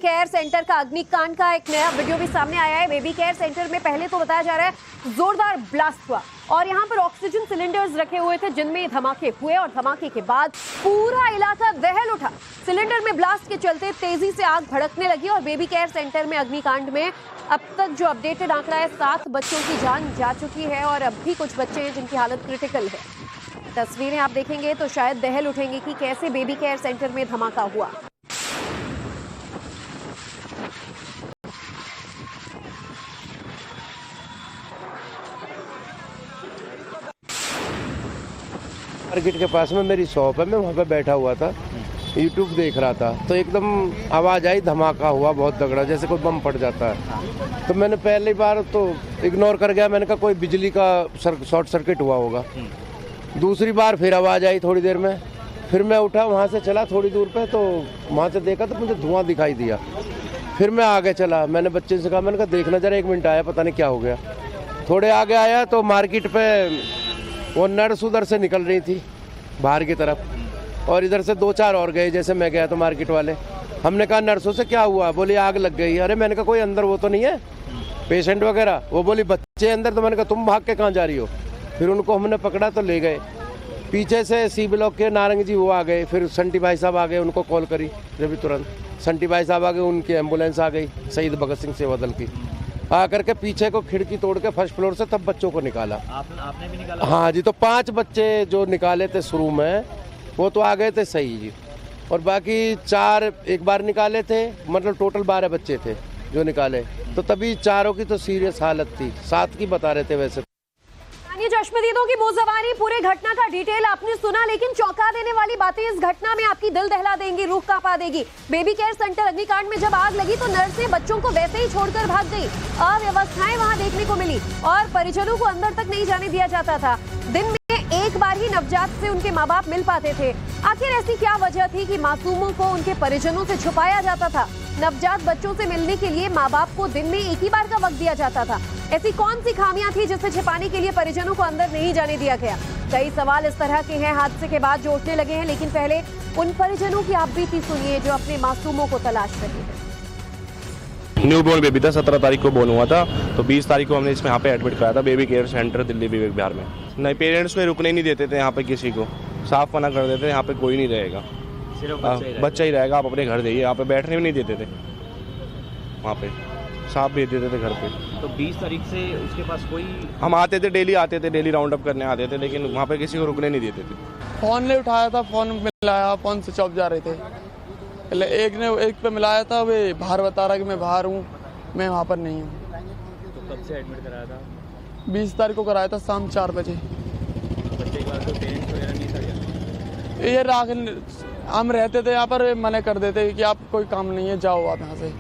Care centre का अग्निकांड का एक नया वीडियो भी सामने आया है। बेबी केयर सेंटर में पहले तो बताया जा रहा है जोरदार ब्लास्ट हुआ और यहाँ पर ऑक्सीजन सिलेंडर्स रखे हुए थे जिनमें धमाके हुए और धमाके के बाद पूरा इलाका दहल उठा। सिलेंडर में ब्लास्ट के चलते तेजी से आग भड़कने लगी और बेबी केयर सेंटर में अग्निकांड में अब तक जो अपडेटेड आंकड़ा है 7 बच्चों की जान जा चुकी है और अब भी कुछ बच्चे हैं जिनकी हालत क्रिटिकल है। तस्वीरें आप देखेंगे तो शायद दहल उठेंगी कि कैसे बेबी केयर सेंटर में धमाका हुआ। मार्केट के पास में मेरी शॉप है, मैं वहाँ पे बैठा हुआ था, यूट्यूब देख रहा था तो एकदम आवाज़ आई, धमाका हुआ बहुत तगड़ा, जैसे कोई बम फट जाता है। तो मैंने पहली बार तो इग्नोर कर गया, मैंने कहा कोई बिजली का शॉर्ट सर्किट हुआ होगा। दूसरी बार फिर आवाज़ आई थोड़ी देर में, फिर मैं उठा, वहाँ से चला थोड़ी दूर पे, तो वहाँ से देखा तो मुझे धुआं दिखाई दिया। फिर मैं आगे चला, मैंने बच्चे से कहा, मैंने कहा देखना जरा, 1 मिनट आया, पता नहीं क्या हो गया। थोड़े आगे आया तो मार्केट पे वो नर्स उधर से निकल रही थी बाहर की तरफ और इधर से 2-4 और गए, जैसे मैं गया तो मार्केट वाले। हमने कहा नर्सों से क्या हुआ, बोली आग लग गई। अरे मैंने कहा कोई अंदर वो तो नहीं है पेशेंट वगैरह, वो बोली बच्चे अंदर। तो मैंने कहा तुम भाग के कहाँ जा रही हो। फिर उनको हमने पकड़ा तो ले गए। पीछे से सी ब्लॉक के नारंग जी वो आ गए, फिर संटी भाई साहब आ गए, उनको कॉल करी जब तुरंत संटी भाई साहब आ गए, उनकी एम्बुलेंस आ गई शहीद भगत सिंह सेवा दल की। आकर के पीछे को खिड़की तोड़ के फर्स्ट फ्लोर से तब बच्चों को निकाला। आपने भी निकाला? हाँ जी, तो 5 बच्चे जो निकाले थे शुरू में वो तो आ गए थे सही जी, और बाकी 4 एक बार निकाले थे, मतलब टोटल 12 बच्चे थे जो निकाले। तो तभी 4 की तो सीरियस हालत थी, 7 की बता रहे थे वैसे। चश्मदीदों की मुजफ्फरी, पूरे घटना का डिटेल आपने सुना, लेकिन चौंका देने वाली बातें इस घटना में आपकी दिल दहला देंगी, रूह कांपा देगी। बेबी केयर सेंटर अग्निकांड में जब आग लगी तो नर्सें बच्चों को वैसे ही छोड़कर भाग गई। अव्यवस्थाएं वहां देखने को मिली और परिजनों को अंदर तक नहीं जाने दिया जाता था। दिन में एक बार ही नवजात से उनके माँ बाप मिल पाते थे। आखिर ऐसी क्या वजह थी कि मासूमों को उनके परिजनों से छुपाया जाता था? नवजात बच्चों से मिलने के लिए माँ बाप को दिन में एक ही बार का वक्त दिया जाता था। ऐसी कौन सी खामियां थी जिसे छिपाने के लिए परिजनों को अंदर नहीं जाने दिया गया? कई सवाल इस तरह के हैं हादसे के बाद जो उठने लगे हैं, लेकिन पहले उन परिजनों की आप बीती सुनिए जो अपने मासूमों को तलाश रहे हैं। न्यू बोर्न बेबी था, 17 तारीख को बोर्न हुआ था, तो 20 तारीख को हमने इसमें यहाँ पे एडमिट कराया था बेबी केयर सेंटर दिल्ली विवेक बिहार में। नहीं, पेरेंट्स में रुकने नहीं देते थे यहाँ पे, किसी को साफ मना कर देते थे, यहाँ पे कोई नहीं रहेगा, सिर्फ बच्चा ही रहेगा, आप अपने घर जाइए। यहाँ पे बैठने भी नहीं देते थे, वहाँ पे साफ भेज देते थे घर पे। तो 20 तारीख से उसके पास कोई, हम आते थे, डेली राउंड अप करने आते थे, लेकिन वहाँ पे किसी को रुकने नहीं देते थे। फोन ले उठाया था, फोन मिलाया, फोन से चौप जा रहे थे। पहले एक पे मिलाया था, वे बाहर बता रहा कि मैं बाहर हूँ, मैं वहाँ पर नहीं हूँ। तो कब से एडमिट कराया था? 20 तारीख को कराया था शाम 4 बजे। बच्चे के बाद कोई पेरेंट्स वगैरह नहीं था? ये हम रहते थे यहाँ पर, मना कर देते कि आप कोई काम नहीं है, जाओ आप यहाँ से।